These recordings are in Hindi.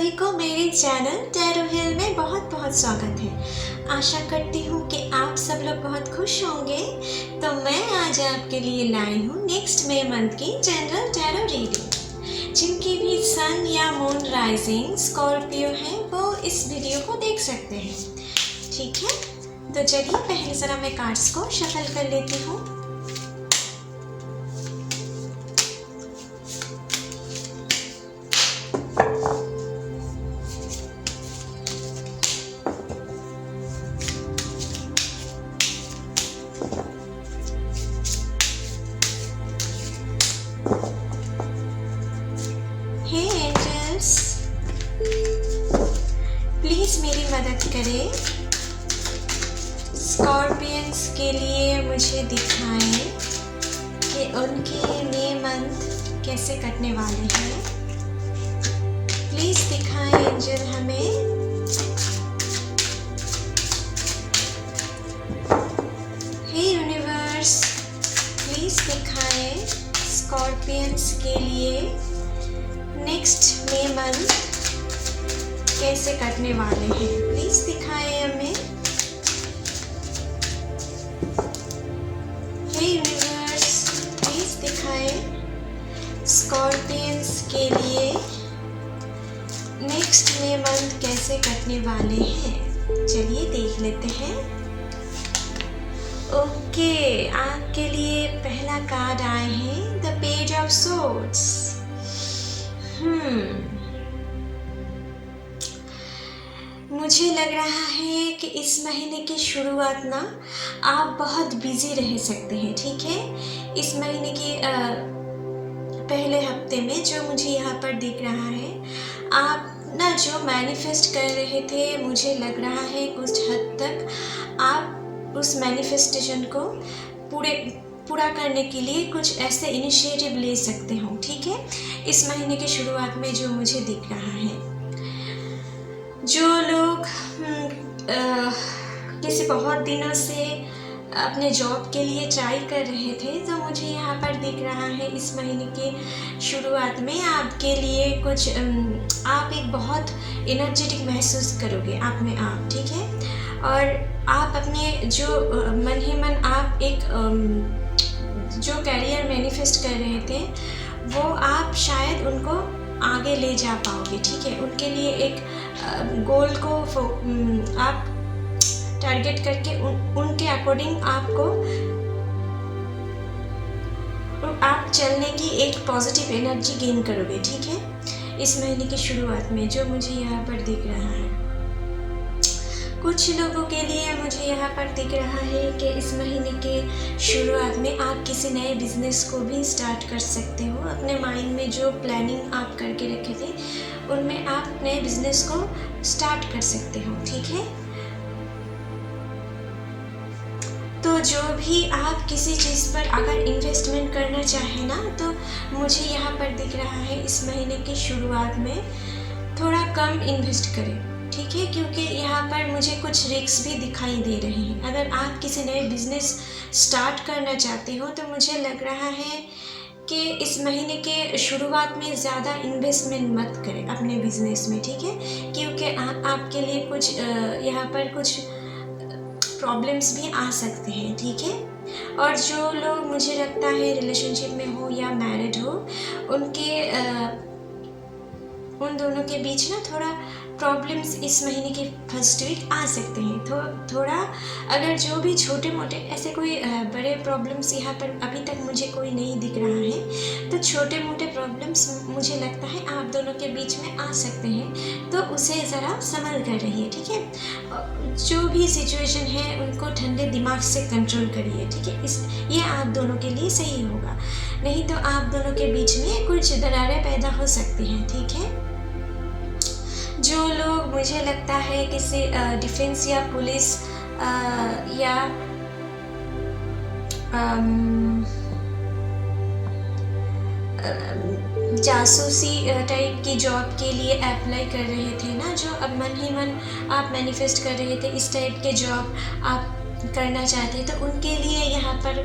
सभी को मेरे चैनल टैरो हिल में बहुत बहुत स्वागत है। आशा करती हूँ कि आप सब लोग बहुत खुश होंगे। तो मैं आज आपके लिए लाई हूँ नेक्स्ट मई मंथ की जनरल टैरो रीडिंग। जिनकी भी सन या मून राइजिंग स्कॉर्पियो है वो इस वीडियो को देख सकते हैं। ठीक है, तो चलिए पहले ज़रा मैं कार्ड्स को शफल कर लेती हूँ। हे एंजल्स, प्लीज़ मेरी मदद करें। स्कॉर्पियंस के लिए मुझे दिखाएं कि उनके मई मंथ कैसे कटने वाले हैं। प्लीज़ दिखाएं एंजल हमें। हे यूनिवर्स, प्लीज़ दिखाएं स्कॉर्पियंस के लिए नेक्स्ट मई मंथ कैसे कटने वाले हैं। प्लीज़ दिखाएं हमें। हे यूनिवर्स, प्लीज़ दिखाएं स्कॉर्पियंस के लिए नेक्स्ट मई मंथ कैसे कटने वाले हैं। चलिए देख लेते हैं। ओके, आपके लिए पहला कार्ड आए हैं द पेज ऑफ सोर्ड्स। मुझे लग रहा है कि इस महीने की शुरुआत ना आप बहुत बिजी रह सकते हैं। ठीक है, इस महीने के पहले हफ्ते में जो मुझे यहाँ पर दिख रहा है, आप ना जो मैनिफेस्ट कर रहे थे, मुझे लग रहा है कुछ हद तक आप उस मैनिफेस्टेशन को पूरा करने के लिए कुछ ऐसे इनिशिएटिव ले सकते हो। ठीक है, इस महीने की शुरुआत में जो मुझे दिख रहा है, जो लोग किसी बहुत दिनों से अपने जॉब के लिए ट्राई कर रहे थे, तो मुझे यहाँ पर दिख रहा है इस महीने के शुरुआत में आपके लिए कुछ आप एक बहुत एनर्जेटिक महसूस करोगे आप में आप। ठीक है, और आप अपने जो मन ही मन आप एक जो कैरियर मैनिफेस्ट कर रहे थे, वो आप शायद उनको आगे ले जा पाओगे। ठीक है, उनके लिए एक गोल को आप टारगेट करके उनके अकॉर्डिंग आप चलने की एक पॉजिटिव एनर्जी गेन करोगे। ठीक है, इस महीने की शुरुआत में जो मुझे यहाँ पर दिख रहा है, कुछ लोगों के लिए मुझे यहाँ पर दिख रहा है कि इस महीने के शुरुआत में आप किसी नए बिजनेस को भी स्टार्ट कर सकते हो। अपने माइंड में जो प्लानिंग आप करके रखे थे, उनमें आप नए बिजनेस को स्टार्ट कर सकते हो। ठीक है, तो जो भी आप किसी चीज़ पर अगर इन्वेस्टमेंट करना चाहें ना, तो मुझे यहाँ पर दिख रहा है इस महीने की शुरुआत में थोड़ा कम इन्वेस्ट करें। ठीक है, क्योंकि यहाँ पर मुझे कुछ रिस्क भी दिखाई दे रहे हैं। अगर आप किसी नए बिजनेस स्टार्ट करना चाहते हो, तो मुझे लग रहा है कि इस महीने के शुरुआत में ज़्यादा इन्वेस्टमेंट मत करें अपने बिजनेस में। ठीक है, क्योंकि आपके लिए कुछ यहाँ पर कुछ प्रॉब्लम्स भी आ सकते हैं। ठीक है, और जो लोग मुझे लगता है रिलेशनशिप में हो या मैरिड हो, उन दोनों के बीच ना थोड़ा प्रॉब्लम्स इस महीने के फर्स्ट वीक आ सकते हैं। तो थोड़ा अगर जो भी छोटे मोटे ऐसे कोई बड़े प्रॉब्लम्स यहाँ पर अभी तक मुझे कोई नहीं दिख रहा है, तो छोटे मोटे प्रॉब्लम्स मुझे लगता है आप दोनों के बीच में आ सकते हैं, तो उसे ज़रा संभल कर रहिए। ठीक है, जो भी सिचुएशन है उनको ठंडे दिमाग से कंट्रोल करिए। ठीक है, ये आप दोनों के लिए सही होगा, नहीं तो आप दोनों के बीच में कुछ दरारें पैदा हो सकती हैं। ठीक है, जो लोग मुझे लगता है किसी डिफेंस या पुलिस या जासूसी टाइप की जॉब के लिए अप्लाई कर रहे थे ना, जो अब मन ही मन आप मैनिफेस्ट कर रहे थे इस टाइप के जॉब आप करना चाहते हैं, तो उनके लिए यहाँ पर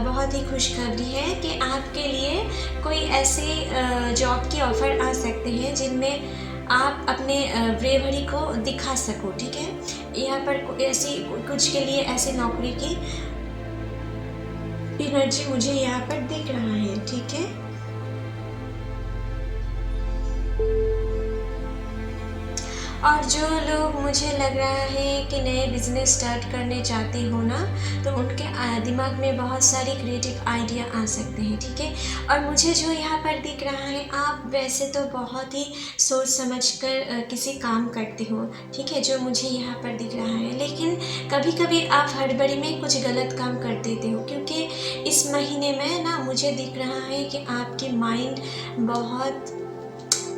बहुत ही खुशखबरी है कि आपके लिए कोई ऐसे जॉब की ऑफ़र आ सकते हैं जिनमें आप अपने ब्रेवरी को दिखा सको। ठीक है, यहाँ पर ऐसी कुछ के लिए ऐसी नौकरी की एनर्जी मुझे यहाँ पर दिख रहा है। ठीक है, और जो लोग मुझे लग रहा है कि नए बिजनेस स्टार्ट करने चाहते हो ना, तो उनके दिमाग में बहुत सारी क्रिएटिव आइडिया आ सकते हैं। ठीक है, और मुझे जो यहाँ पर दिख रहा है, आप वैसे तो बहुत ही सोच समझ कर किसी काम करते हो। ठीक है, जो मुझे यहाँ पर दिख रहा है, लेकिन कभी कभी आप हड़बड़ी में कुछ गलत काम कर देते हो, क्योंकि इस महीने में ना मुझे दिख रहा है कि आपकी माइंड बहुत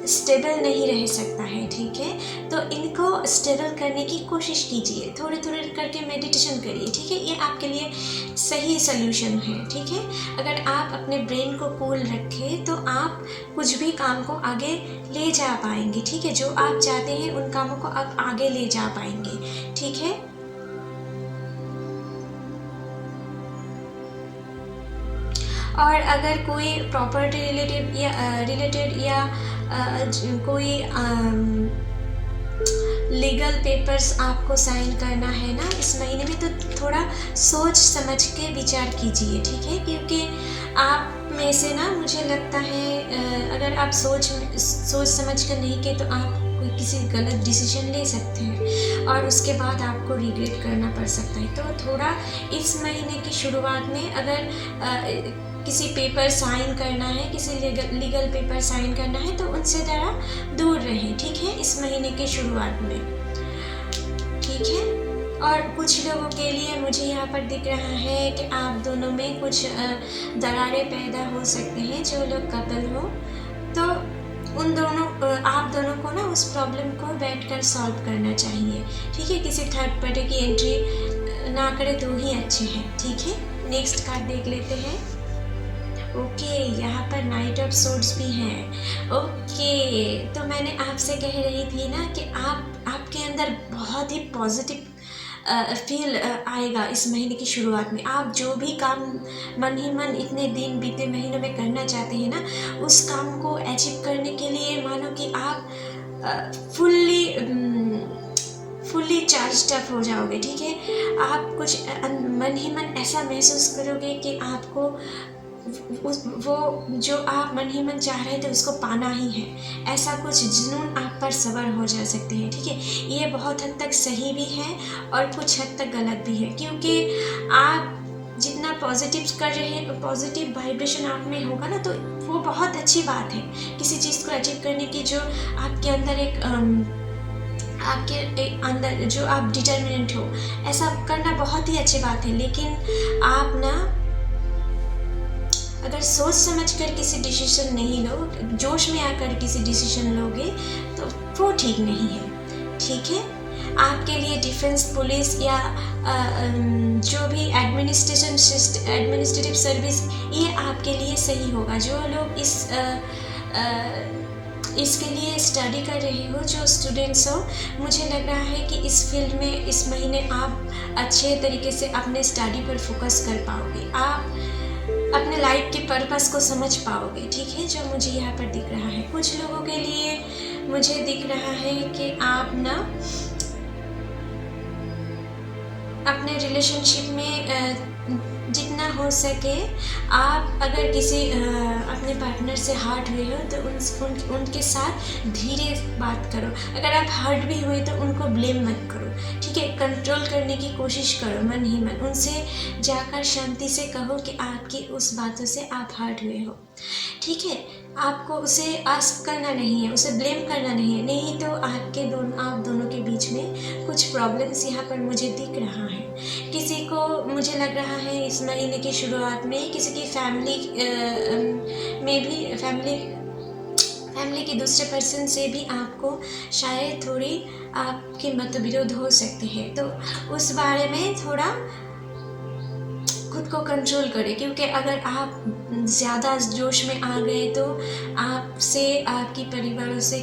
स्टेबल नहीं रह सकता है। ठीक है, तो इनको स्टेबल करने की कोशिश कीजिए, थोड़े थोड़े करके मेडिटेशन करिए। ठीक है, ये आपके लिए सही सल्यूशन है। ठीक है, अगर आप अपने ब्रेन को कूल रखें तो आप कुछ भी काम को आगे ले जा पाएंगे। ठीक है, जो आप चाहते हैं उन कामों को आप आगे ले जा पाएंगे। ठीक है, और अगर कोई प्रॉपर्टी रिलेटेड या कोई लीगल पेपर्स आपको साइन करना है ना इस महीने में, तो थोड़ा सोच समझ के विचार कीजिए। ठीक है, क्योंकि आप में से ना मुझे लगता है अगर आप सोच समझ कर नहीं किए तो आप कोई किसी गलत डिसीजन ले सकते हैं और उसके बाद आपको रिग्रेट करना पड़ सकता है। तो थोड़ा इस महीने की शुरुआत में अगर किसी पेपर साइन करना है, किसी लीगल पेपर साइन करना है, तो उनसे ज़रा दूर रहें। ठीक है, इस महीने के शुरुआत में। ठीक है, और कुछ लोगों के लिए मुझे यहाँ पर दिख रहा है कि आप दोनों में कुछ दरारें पैदा हो सकते हैं। जो लोग कपल हो तो आप दोनों को ना उस प्रॉब्लम को बैठकर सॉल्व करना चाहिए। ठीक है, किसी थर्ड पार्टी की एंट्री ना करे तो ही अच्छे हैं। ठीक है, नेक्स्ट कार्ड देख लेते हैं। ओके, यहाँ पर नाइट ऑफ सोर्ड्स भी हैं। ओके, तो मैंने आपसे कह रही थी ना कि आपके अंदर बहुत ही पॉजिटिव फील आएगा इस महीने की शुरुआत में। आप जो भी काम मन ही मन इतने दिन बीते महीनों में करना चाहते हैं ना, उस काम को अचीव करने के लिए मानो कि आप फुल्ली चार्ज्ड अप हो जाओगे। ठीक है, आप कुछ मन ही मन ऐसा महसूस करोगे कि आपको वो जो आप मन ही मन चाह रहे थे उसको पाना ही है। ऐसा कुछ जुनून आप पर सवार हो जा सकते हैं। ठीक है, ये बहुत हद तक सही भी है और कुछ हद तक गलत भी है, क्योंकि आप जितना पॉजिटिव कर रहे हैं, पॉजिटिव वाइब्रेशन आप में होगा ना, तो वो बहुत अच्छी बात है। किसी चीज़ को अचीव करने की जो आपके अंदर आपके अंदर जो आप डिटर्मिनेंट हो, ऐसा करना बहुत ही अच्छी बात है। लेकिन आप ना अगर सोच समझकर किसी डिसीजन नहीं लो, जोश में आकर किसी डिसीजन लोगे तो वो ठीक नहीं है। ठीक है, आपके लिए डिफेंस, पुलिस या जो भी एडमिनिस्ट्रेटिव सर्विस, ये आपके लिए सही होगा। जो लोग इसके लिए स्टडी कर रहे हो, जो स्टूडेंट्स हो, मुझे लग रहा है कि इस फील्ड में इस महीने आप अच्छे तरीके से अपने स्टडी पर फोकस कर पाओगे। आप अपने लाइफ के पर्पस को समझ पाओगे। ठीक है, जो मुझे यहाँ पर दिख रहा है। कुछ लोगों के लिए मुझे दिख रहा है कि आप ना अपने रिलेशनशिप में जितना हो सके आप अगर किसी अपने पार्टनर से हर्ट हुए हो तो उनके साथ धीरे बात करो। अगर आप हर्ट भी हुए तो उनको ब्लेम मत करो। ठीक है, कंट्रोल करने की कोशिश करो मन ही मन। उनसे जाकर शांति से कहो कि आपकी उस बातों से आप हर्ट हुए हो। ठीक है, आपको उसे आस्क करना नहीं है, उसे ब्लेम करना नहीं है, नहीं तो आप दोनों के बीच में कुछ प्रॉब्लम्स यहाँ पर मुझे दिख रहा है। किसी को मुझे लग रहा है इस महीने की शुरुआत में किसी की फैमिली के दूसरे पर्सन से भी आपको शायद थोड़ी आपके मतविरोध हो सकते हैं। तो उस बारे में थोड़ा खुद को कंट्रोल करें, क्योंकि अगर आप ज़्यादा जोश में आ गए तो आपसे, आपकी परिवारों से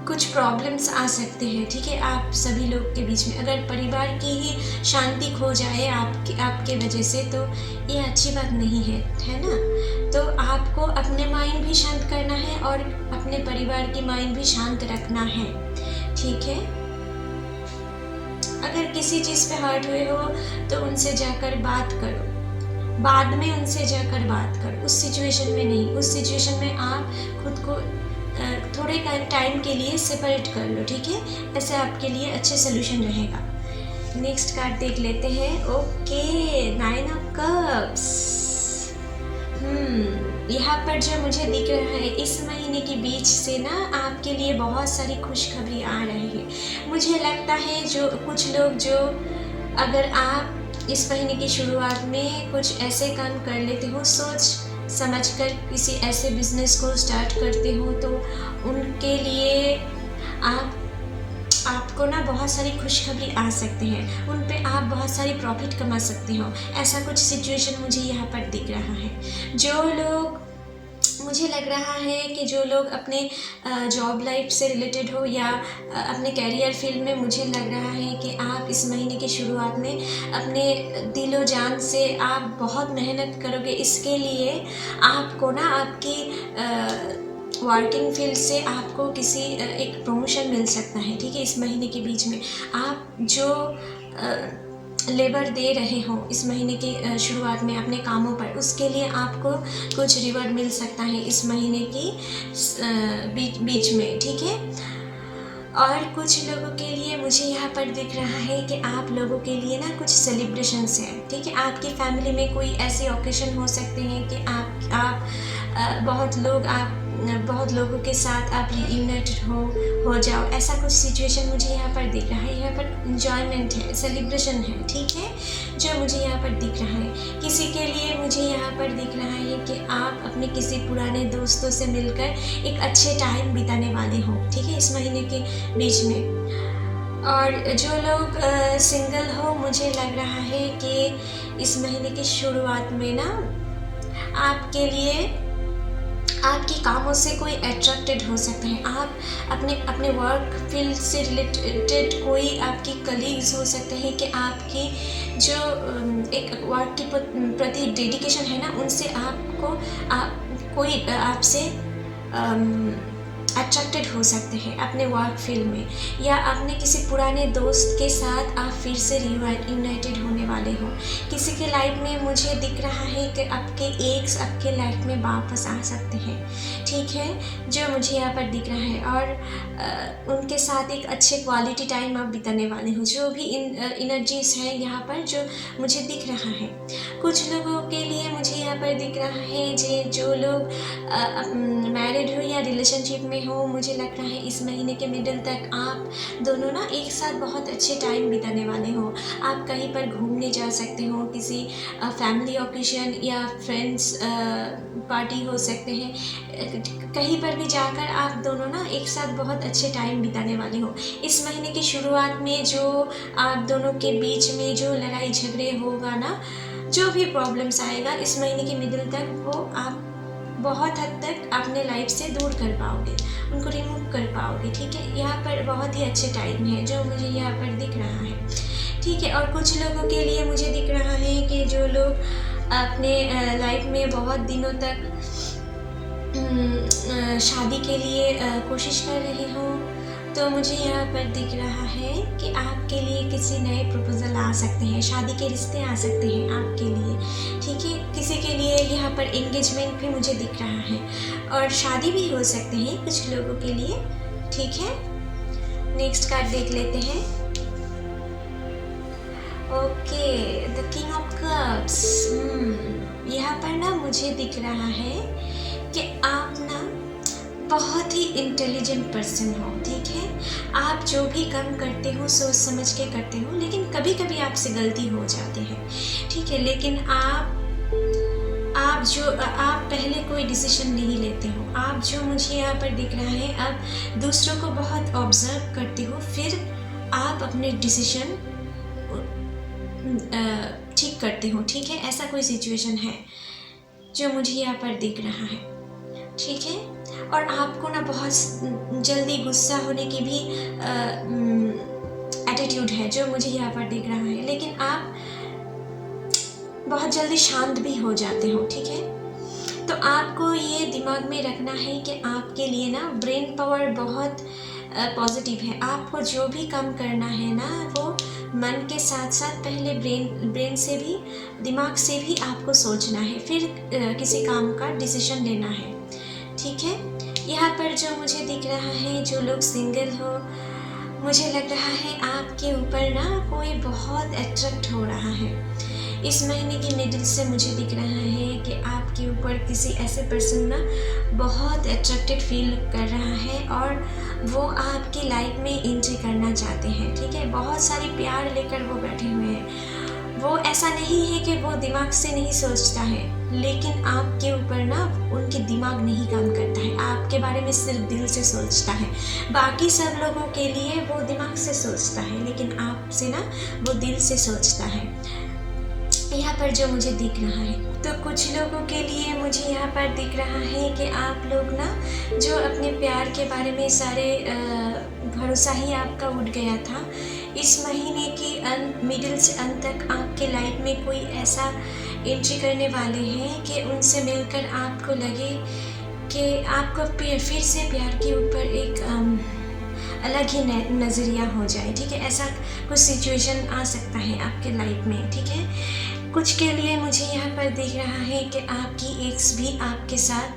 कुछ प्रॉब्लम्स आ सकते हैं, ठीक है, आप सभी लोग के बीच में। अगर परिवार की ही शांति खो जाए आपके वजह से, तो ये अच्छी बात नहीं है ना। तो आपको अपने माइंड भी शांत करना है और अपने परिवार की माइंड भी शांत रखना है, ठीक है। अगर किसी चीज़ पे हर्ट हुए हो तो उनसे जाकर बात करो, बाद में उनसे जाकर बात करो, उस सिचुएशन में नहीं। उस सिचुएशन में आप खुद को थोड़े टाइम के लिए सेपरेट कर लो, ठीक है। ऐसे आपके लिए अच्छे सोल्यूशन रहेगा। नेक्स्ट कार्ड देख लेते हैं। Okay, 9 of cups. यहाँ पर जो मुझे दिख रहा है, इस महीने के बीच से ना आपके लिए बहुत सारी खुशखबरी आ रही है। मुझे लगता है जो कुछ लोग जो अगर आप इस महीने की शुरुआत में कुछ ऐसे काम कर लेते हो, सोच समझकर किसी ऐसे बिजनेस को स्टार्ट करते हो, तो उनके लिए आपको ना बहुत सारी खुशखबरी आ सकते हैं, उन पे आप बहुत सारी प्रॉफिट कमा सकते हो। ऐसा कुछ सिचुएशन मुझे यहाँ पर दिख रहा है। जो लोग, मुझे लग रहा है कि जो लोग अपने जॉब लाइफ से रिलेटेड हो या अपने कैरियर फील्ड में, मुझे लग रहा है कि आप इस महीने की शुरुआत में अपने दिलो जान से आप बहुत मेहनत करोगे। इसके लिए आपको ना आपकी वर्किंग फील्ड से आपको किसी एक प्रमोशन मिल सकता है, ठीक है। इस महीने के बीच में आप जो लेबर दे रहे हो इस महीने की शुरुआत में अपने कामों पर, उसके लिए आपको कुछ रिवॉर्ड मिल सकता है इस महीने की बीच में, ठीक है। और कुछ लोगों के लिए मुझे यहाँ पर दिख रहा है कि आप लोगों के लिए ना कुछ सेलिब्रेशंस हैं, ठीक है। आपकी फैमिली में कोई ऐसे ओकेशन हो सकते हैं कि आप बहुत लोगों के साथ आप यूनाइटेड हो जाओ। ऐसा कुछ सिचुएशन मुझे यहाँ पर दिख रहा है। यहाँ पर इंजॉयमेंट है, सेलिब्रेशन है, ठीक है, जो मुझे यहाँ पर दिख रहा है। किसी के लिए मुझे यहाँ पर दिख रहा है कि आप अपने किसी पुराने दोस्तों से मिलकर एक अच्छे टाइम बिताने वाले हो, ठीक है, इस महीने के बीच में। और जो लोग सिंगल हो, मुझे लग रहा है कि इस महीने की शुरुआत में ना आपके लिए आपकी कामों से कोई अट्रैक्टेड हो सकते हैं। आप अपने वर्क फील्ड से रिलेटेड कोई आपकी कलीग्स हो सकते हैं कि आपकी जो एक वर्क के प्रति डेडिकेशन है ना, उनसे कोई आपसे अट्रैक्टेड हो सकते हैं अपने वर्क फील्ड में, या अपने किसी पुराने दोस्त के साथ आप फिर से यूनाइटेड होने वाले हो। किसी के लाइफ में मुझे दिख रहा है कि आपके एक्स आपके लाइफ में वापस आ सकते हैं, ठीक है, जो मुझे यहाँ पर दिख रहा है। और उनके साथ एक अच्छे क्वालिटी टाइम आप बिताने वाले हो। जो भी इनर्जीज है यहाँ पर जो मुझे दिख रहा है। कुछ लोगों के लिए मुझे यहाँ पर दिख रहा है जो लोग मैरिड हो या रिलेशनशिप में हो, मुझे लग रहा है इस महीने के मिडिल तक आप दोनों ना एक साथ बहुत अच्छे टाइम बिताने वाले हो। आप कहीं पर घूमने जा सकते हो, किसी फैमिली ओकेशन या फ्रेंड्स पार्टी हो सकते हैं, कहीं पर भी जाकर आप दोनों ना एक साथ बहुत अच्छे टाइम बिताने वाले हो। इस महीने की शुरुआत में जो आप दोनों के बीच में जो लड़ाई झगड़े होगा ना, जो भी प्रॉब्लम्स आएगा इस महीने के मिडिल तक, वो आप बहुत हद तक अपने लाइफ से दूर कर पाओगे, उनको रिमूव कर पाओगे, ठीक है। यहाँ पर बहुत ही अच्छे टाइम है जो मुझे यहाँ पर दिख रहा है, ठीक है। और कुछ लोगों के लिए मुझे दिख रहा है कि जो लोग अपने लाइफ में बहुत दिनों तक शादी के लिए कोशिश कर रहे हो, तो मुझे यहाँ पर दिख रहा है कि आपके लिए किसी नए प्रपोजल आ सकते हैं, शादी के रिश्ते आ सकते हैं आपके लिए, ठीक है। किसी के लिए यहाँ पर एंगेजमेंट भी मुझे दिख रहा है, और शादी भी हो सकते हैं कुछ लोगों के लिए, ठीक है। नेक्स्ट कार्ड देख लेते हैं। Okay, the king of cups. यहाँ पर ना मुझे दिख रहा है कि आप ना बहुत ही इंटेलिजेंट पर्सन हो, ठीक है। आप जो भी काम करते हो सोच समझ के करते हो, लेकिन कभी कभी आपसे गलती हो जाती है, ठीक है। लेकिन आप पहले कोई डिसीजन नहीं लेते हो। आप जो मुझे यहाँ पर दिख रहा है, आप दूसरों को बहुत ऑब्जर्व करते हो, फिर आप अपने डिसीजन ठीक करते हो, ठीक है। ऐसा कोई सिचुएशन है जो मुझे यहाँ पर दिख रहा है, ठीक है। और आपको ना बहुत जल्दी गुस्सा होने की भी एटीट्यूड है जो मुझे यहाँ पर दिख रहा है, लेकिन आप बहुत जल्दी शांत भी हो जाते हो, ठीक है। तो आपको ये दिमाग में रखना है कि आपके लिए ना ब्रेन पावर बहुत पॉजिटिव है। आपको जो भी काम करना है ना वो मन के साथ साथ पहले ब्रेन से भी, दिमाग से भी आपको सोचना है, फिर किसी काम का डिसीजन लेना है, ठीक है। यहाँ पर जो मुझे दिख रहा है, जो लोग सिंगल हो, मुझे लग रहा है आपके ऊपर ना कोई बहुत अट्रैक्ट हो रहा है। इस महीने की मिडिल से मुझे दिख रहा है कि आपके ऊपर किसी ऐसे पर्सन ना बहुत अट्रैक्टेड फील कर रहा है और वो आपकी लाइफ में एंट्री करना चाहते हैं, ठीक है। बहुत सारी प्यार लेकर वो बैठे हुए हैं। वो ऐसा नहीं है कि वो दिमाग से नहीं सोचता है, लेकिन आपके ऊपर ना उनके दिमाग नहीं काम करता है, आपके बारे में सिर्फ दिल से सोचता है। बाकी सब लोगों के लिए वो दिमाग से सोचता है, लेकिन आपसे ना वो दिल से सोचता है। यहाँ पर जो मुझे दिख रहा है, तो कुछ लोगों के लिए मुझे यहाँ पर दिख रहा है कि आप लोग ना जो अपने प्यार के बारे में सारे भरोसा ही आपका उठ गया था, इस महीने की मिडिल से अंत तक आपके लाइफ में कोई ऐसा एंट्री करने वाले हैं कि उनसे मिलकर आपको लगे कि आपको फिर से प्यार के ऊपर एक अलग ही नज़रिया हो जाए, ठीक है। ऐसा कुछ सिचुएशन आ सकता है आपके लाइफ में, ठीक है। कुछ के लिए मुझे यहाँ पर दिख रहा है कि आपकी एक्स भी आपके साथ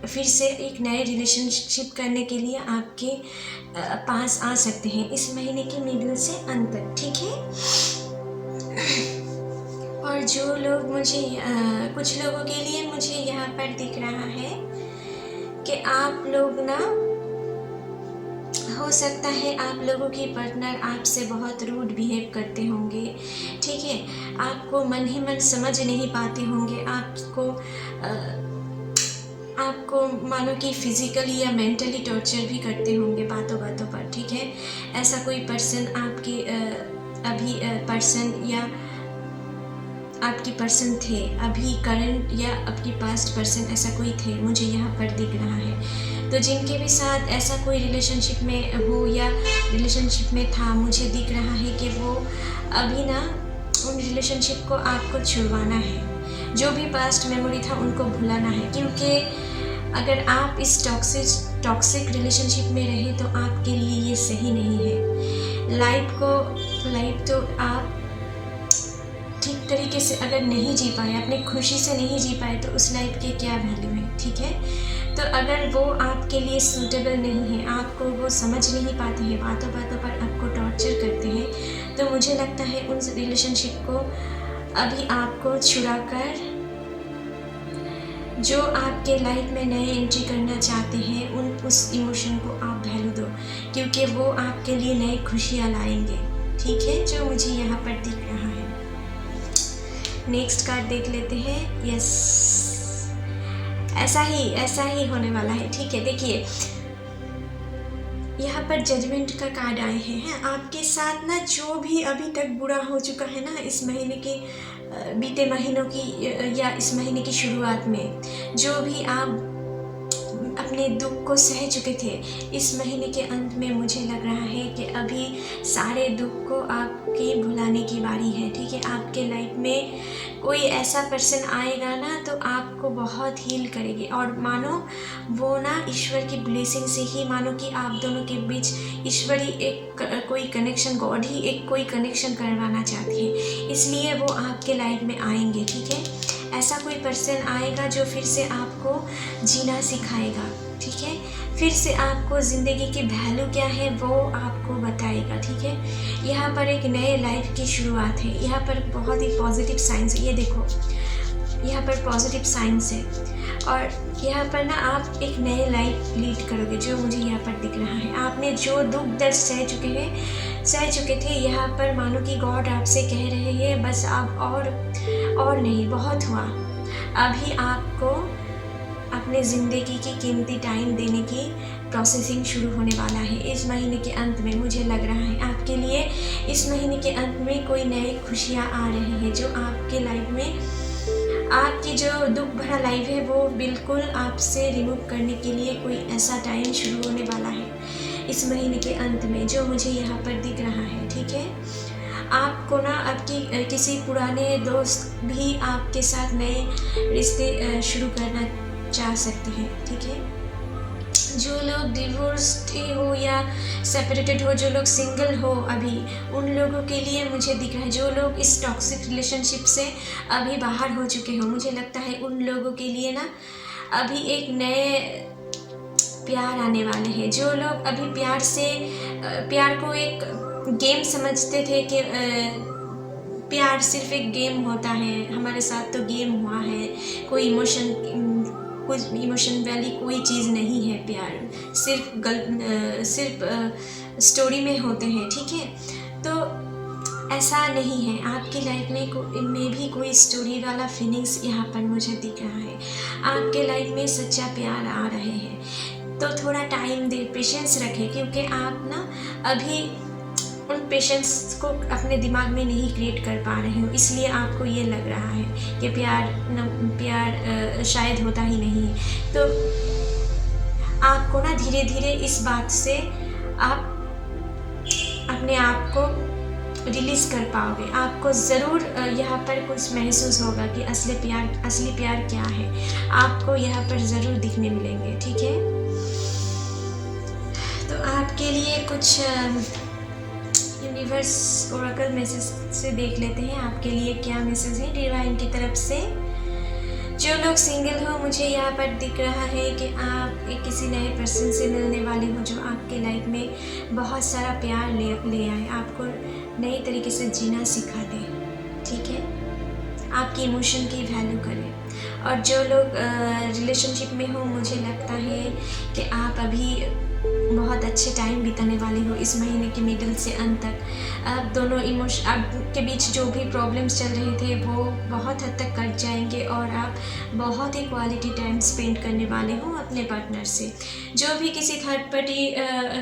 फिर से एक नए रिलेशनशिप करने के लिए आपके पास आ सकते हैं इस महीने की मिडिल से अंत तक, ठीक है। और जो लोग मुझे कुछ लोगों के लिए मुझे यहाँ पर दिख रहा है कि आप लोग ना, हो सकता है आप लोगों की पार्टनर आपसे बहुत रूड बिहेव करते होंगे, ठीक है। आपको मन ही मन समझ नहीं पाते होंगे, आपको मानो कि फिजिकली या मेंटली टॉर्चर भी करते होंगे बातों बातों पर, ठीक है। ऐसा कोई पर्सन आपके अभी पर्सन या आपकी पर्सन थे अभी करंट, या आपकी पास्ट पर्सन, ऐसा कोई थे, मुझे यहाँ पर दिख रहा है। तो जिनके भी साथ ऐसा कोई रिलेशनशिप में हो या रिलेशनशिप में था, मुझे दिख रहा है कि वो अभी ना उन रिलेशनशिप को आपको छुड़वाना है। जो भी पास्ट मेमोरी था उनको भुलाना है, क्योंकि अगर आप इस टॉक्सिक रिलेशनशिप में रहे तो आपके लिए ये सही नहीं है। लाइफ तो आप ठीक तरीके से अगर नहीं जी पाए, अपनी खुशी से नहीं जी पाए, तो उस लाइफ के क्या वैल्यू है, ठीक है। तो अगर वो आपके लिए सूटेबल नहीं है, आपको वो समझ नहीं पाते हैं, बातों बातों पर आपको टॉर्चर करते हैं, तो मुझे लगता है उन रिलेशनशिप को अभी आपको छुड़ाकर जो आपके लाइफ में नए एंट्री करना चाहते हैं उस इमोशन को आप वैल्यू दो, क्योंकि वो आपके लिए नई खुशियाँ लाएंगे, ठीक है। जो मुझे यहाँ पर दिख रहा है। नेक्स्ट कार्ड देख लेते हैं। यस, ऐसा ही होने वाला है, ठीक है। देखिए यहाँ पर जजमेंट का कार्ड आए हैं। आपके साथ ना जो भी अभी तक बुरा हो चुका है ना, इस महीने के बीते महीनों की या इस महीने की शुरुआत में, जो भी आप अपने दुख को सह चुके थे, इस महीने के अंत में मुझे लग रहा है कि अभी सारे दुख को आपकी भुलाने की बारी है, ठीक है। आपके लाइफ में कोई ऐसा पर्सन आएगा ना तो आपको बहुत हील करेगी, और मानो वो ना ईश्वर की ब्लेसिंग से ही, मानो कि आप दोनों के बीच ईश्वरी एक कोई कनेक्शन, गॉड ही एक कोई कनेक्शन करवाना चाहती है, इसलिए वो आपके लाइफ में आएंगे, ठीक है। ऐसा कोई पर्सन आएगा जो फिर से आपको जीना सिखाएगा, ठीक है। फिर से आपको ज़िंदगी की वैल्यू क्या है वो आपको बताएगा, ठीक है। यहाँ पर एक नए लाइफ की शुरुआत है। यहाँ पर बहुत ही पॉजिटिव साइंस है, ये देखो यहाँ पर पॉजिटिव साइंस है, और यहाँ पर ना आप एक नए लाइफ लीड करोगे, जो मुझे यहाँ पर दिख रहा है। आपने जो दुख दर्द सह चुके थे, यहाँ पर मानो कि गॉड आपसे कह रहे हैं बस आप और नहीं, बहुत हुआ। अभी आपको अपने ज़िंदगी की कीमती टाइम देने की प्रोसेसिंग शुरू होने वाला है इस महीने के अंत में। मुझे लग रहा है आपके लिए इस महीने के अंत में कोई नई खुशियाँ आ रही हैं, जो आपके लाइफ में आपकी जो दुख भरा लाइफ है वो बिल्कुल आपसे रिमूव करने के लिए कोई ऐसा टाइम शुरू होने वाला है इस महीने के अंत में, जो मुझे यहाँ पर दिख रहा है। ठीक है, आपको ना आपकी किसी पुराने दोस्त भी आपके साथ नए रिश्ते शुरू करना चाह सकते हैं। ठीक है, जो लोग डिवोर्स्ड हो या सेपरेटेड हो, जो लोग सिंगल हो अभी, उन लोगों के लिए मुझे दिख रहा है। जो लोग इस टॉक्सिक रिलेशनशिप से अभी बाहर हो चुके हो, मुझे लगता है उन लोगों के लिए ना अभी एक नए प्यार आने वाले हैं। जो लोग अभी प्यार को एक गेम समझते थे कि प्यार सिर्फ एक गेम होता है, हमारे साथ तो गेम हुआ है, कोई इमोशन वाली कोई चीज़ नहीं है प्यार, सिर्फ स्टोरी में होते हैं। ठीक है, तो ऐसा नहीं है, आपकी लाइफ में भी कोई स्टोरी वाला फीलिंग्स यहाँ पर मुझे दिख रहा है। आपके लाइफ में सच्चा प्यार आ रहे हैं, तो थोड़ा टाइम दे, पेशेंस रखें, क्योंकि आप ना अभी उन पेशेंस को अपने दिमाग में नहीं क्रिएट कर पा रहे हो, इसलिए आपको ये लग रहा है कि प्यार शायद होता ही नहीं है। तो आपको ना धीरे धीरे इस बात से आप अपने आप को रिलीज़ कर पाओगे। आपको ज़रूर यहाँ पर कुछ महसूस होगा कि असली प्यार क्या है, आपको यहाँ पर ज़रूर दिखने मिलेंगे। ठीक है, तो आपके लिए कुछ यूनिवर्स ओरेकल मैसेज से देख लेते हैं आपके लिए क्या मैसेज है डिवाइन की तरफ से। जो लोग सिंगल हो, मुझे यहाँ पर दिख रहा है कि आप एक किसी नए पर्सन से मिलने वाले हो जो आपके लाइफ में बहुत सारा प्यार ले आए, आपको नई तरीके से जीना सिखा दे। ठीक है, आपकी इमोशन की वैल्यू करें। और जो लोग रिलेशनशिप में हो, मुझे लगता है कि आप अभी बहुत अच्छे टाइम बिताने वाले हो इस महीने के मिडल से अंत तक। आप दोनों आपके बीच जो भी प्रॉब्लम्स चल रहे थे वो बहुत हद तक कट जाएंगे और आप बहुत ही क्वालिटी टाइम स्पेंड करने वाले हो अपने पार्टनर से। जो भी किसी थर्ड पार्टी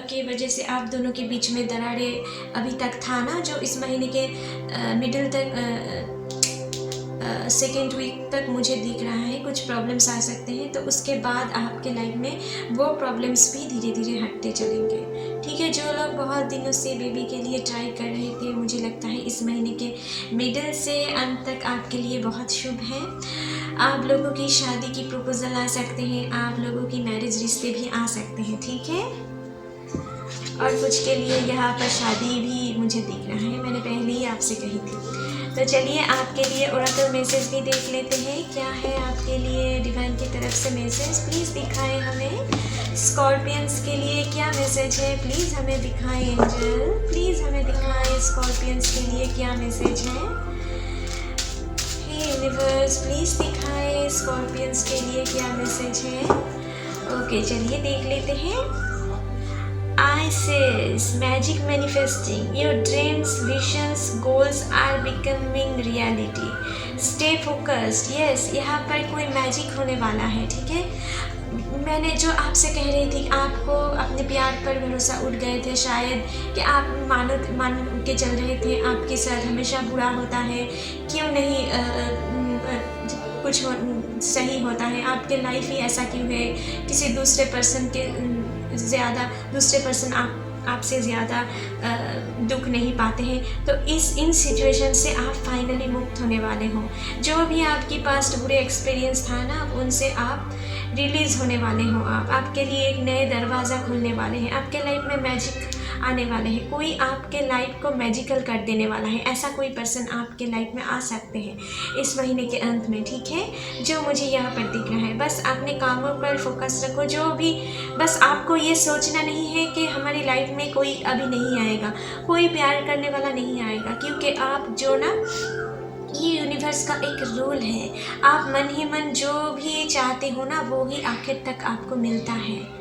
की वजह से आप दोनों के बीच में दरारें अभी तक था ना, जो इस महीने के मिडल तक सेकेंड वीक तक मुझे दिख रहा है कुछ प्रॉब्लम्स आ सकते हैं, तो उसके बाद आपके लाइफ में वो प्रॉब्लम्स भी धीरे धीरे हटते चलेंगे। ठीक है, जो लोग बहुत दिनों से बेबी के लिए ट्राई कर रहे थे, मुझे लगता है इस महीने के मिडल से अंत तक आपके लिए बहुत शुभ है। आप लोगों की शादी की प्रपोजल आ सकते हैं, आप लोगों की मैरिज रिश्ते भी आ सकते हैं। ठीक है, और कुछ के लिए यहाँ पर शादी भी मुझे दिख रहा है, मैंने पहले ही आपसे कही थी। तो चलिए आपके लिए ओरेकल मैसेज भी देख लेते हैं, क्या है आपके लिए डिवाइन की तरफ से मैसेज। प्लीज़ दिखाएं हमें। स्कॉर्पियंस के लिए क्या मैसेज है, प्लीज़ हमें दिखाएं एंजल, प्लीज़ हमें दिखाएं स्कॉर्पियंस के लिए क्या मैसेज है। हे यूनिवर्स, प्लीज़ दिखाएं स्कॉर्पियंस के लिए क्या मैसेज है। ओके, चलिए देख लेते हैं। I says magic manifesting. Your dreams, visions, goals are becoming reality. Stay focused. Yes, यहाँ पर कोई मैजिक होने वाला है। ठीक है, मैंने जो आपसे कह रही थी, आपको अपने प्यार पर भरोसा उठ गए थे शायद, कि आप मान के चल रहे थे आपके साथ हमेशा बुरा होता है, क्यों नहीं कुछ सही होता है, आपके लाइफ ही ऐसा क्यों है, किसी दूसरे पर्सन के ज़्यादा दूसरे पर्सन आपसे ज़्यादा दुख नहीं पाते हैं। तो इन सिचुएशन से आप फाइनली मुक्त होने वाले हो। जो भी आपकी पास्ट बुरे एक्सपीरियंस था ना, उनसे आप रिलीज़ होने वाले हो। आपके लिए एक नए दरवाज़ा खुलने वाले हैं, आपके लाइफ में मैजिक आने वाले हैं, कोई आपके लाइफ को मैजिकल कर देने वाला है। ऐसा कोई पर्सन आपके लाइफ में आ सकते हैं इस महीने के अंत में। ठीक है, जो मुझे यहाँ पर दिख रहा है, बस अपने कामों पर फोकस रखो। जो भी, बस आपको ये सोचना नहीं है कि हमारी लाइफ में कोई अभी नहीं आएगा, कोई प्यार करने वाला नहीं आएगा, क्योंकि आप जो ना, ये यूनिवर्स का एक रूल है, आप मन ही मन जो भी चाहते हो ना, वो ही आखिर तक आपको मिलता है।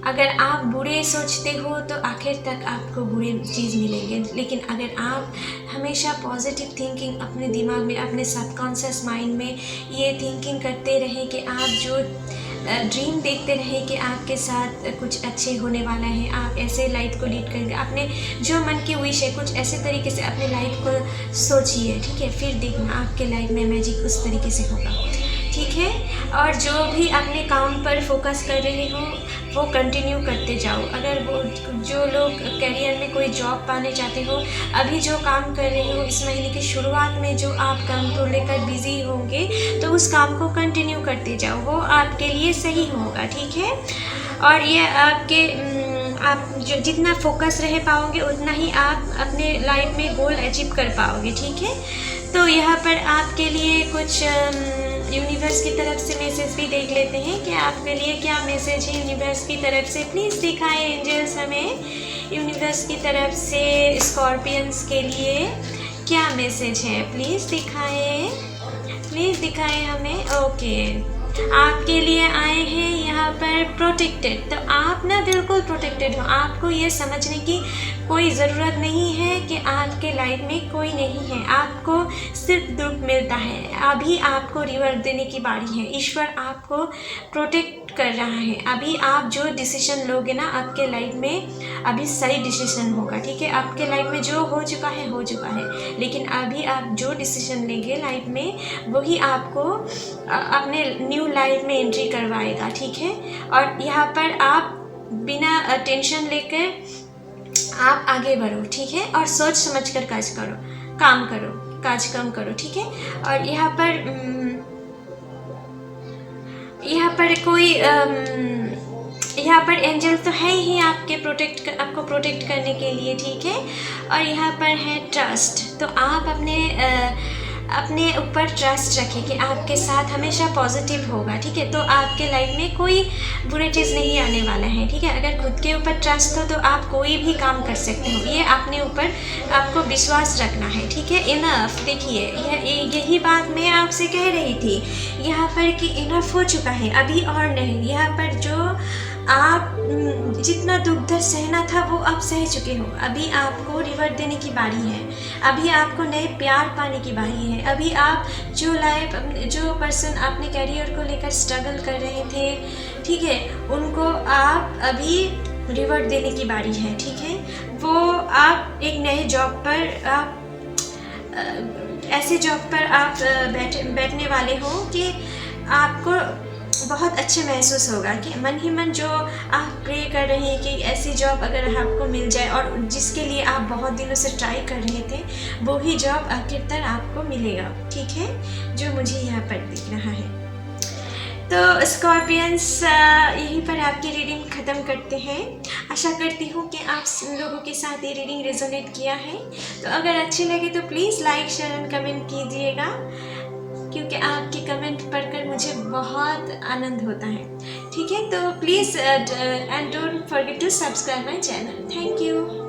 अगर आप बुरे सोचते हो तो आखिर तक आपको बुरे चीज़ मिलेंगे, लेकिन अगर आप हमेशा पॉजिटिव थिंकिंग अपने दिमाग में, अपने सबकॉन्शियस माइंड में ये थिंकिंग करते रहें कि आप जो ड्रीम देखते रहे कि आपके साथ कुछ अच्छे होने वाला है, आप ऐसे लाइफ को लीड करेंगे, अपने जो मन की विश है कुछ ऐसे तरीके से अपने लाइफ को सोचिए, ठीक है, फिर देखना आपके लाइफ में मैजिक उस तरीके से होगा, ठीक है। और जो भी अपने काम पर फोकस कर रहे हो वो कंटिन्यू करते जाओ। अगर वो जो लोग करियर में कोई जॉब पाने चाहते हो, अभी जो काम कर रहे हो, इस महीने की शुरुआत में जो आप काम को लेकर बिजी होंगे तो उस काम को कंटिन्यू करते जाओ, वो आपके लिए सही होगा, ठीक है। और ये आपके आप जो जितना फोकस रह पाओगे उतना ही आप अपने लाइफ में गोल अचीव कर पाओगे, ठीक है। तो यहाँ पर आपके लिए कुछ यूनिवर्स की तरफ से मैसेज भी देख लेते हैं कि आपके लिए क्या मैसेज है यूनिवर्स की तरफ से। प्लीज़ दिखाएं एंजल्स हमें यूनिवर्स की तरफ से स्कॉर्पियंस के लिए क्या मैसेज है, प्लीज़ दिखाएं हमें। ओके, आपके लिए आए हैं यहाँ पर प्रोटेक्टेड। तो आप ना बिल्कुल प्रोटेक्टेड हो, आपको ये समझने की कोई ज़रूरत नहीं है कि आपके लाइफ में कोई नहीं है, आपको सिर्फ दुख मिलता है। अभी आपको रिवर्स देने की बारी है, ईश्वर आपको प्रोटेक्ट कर रहा है। अभी आप जो डिसीजन लोगे ना आपके लाइफ में अभी सही डिसीजन होगा, ठीक है। आपके लाइफ में जो हो चुका है, लेकिन अभी आप जो डिसीजन लेंगे लाइफ में वही आपको अपने न्यू लाइफ में एंट्री करवाएगा, ठीक है। और यहाँ पर आप बिना टेंशन लेकर आप आगे बढ़ो, ठीक है। और सोच समझ कर काज कम करो, ठीक है। और यहाँ पर कोई यहाँ पर एंजल तो है ही आपको प्रोटेक्ट करने के लिए, ठीक है। और यहाँ पर है ट्रस्ट। तो आप अपने ऊपर ट्रस्ट रखें कि आपके साथ हमेशा पॉजिटिव होगा, ठीक है। तो आपके लाइफ में कोई बुरे चीज़ नहीं आने वाला है, ठीक है। अगर खुद के ऊपर ट्रस्ट हो तो आप कोई भी काम कर सकते हो, ये अपने ऊपर आपको विश्वास रखना है, ठीक है। इनफ, देखिए यही बात मैं आपसे कह रही थी यहाँ पर कि इनफ हो चुका है, अभी और नहीं। यहाँ पर जो आप जितना दुख दर्द सहना था वो अब सह चुके हो, अभी आपको रिवर्ट देने की बारी है, अभी आपको नए प्यार पाने की बारी है। अभी आप जो पर्सन अपने करियर को लेकर स्ट्रगल कर रहे थे, ठीक है, उनको आप अभी रिवर्ट देने की बारी है, ठीक है। वो आप एक नए जॉब पर ऐसे जॉब पर आप बैठने वाले हो कि आपको बहुत अच्छे महसूस होगा कि मन ही मन जो आप प्रे कर रहे हैं कि ऐसी जॉब अगर आपको मिल जाए और जिसके लिए आप बहुत दिनों से ट्राई कर रहे थे वो ही जॉब आखिरकार आपको मिलेगा, ठीक है, जो मुझे यहाँ पर दिख रहा है। तो स्कॉर्पियंस यहीं पर आपकी रीडिंग ख़त्म करते हैं। आशा करती हूँ कि आप लोगों के साथ ये रीडिंग रेजोनेट किया है। तो अगर अच्छी लगे तो please like share and comment कीजिएगा, क्योंकि आपके कमेंट पढ़कर मुझे बहुत आनंद होता है, ठीक है। तो please and don't forget to subscribe my channel. Thank you.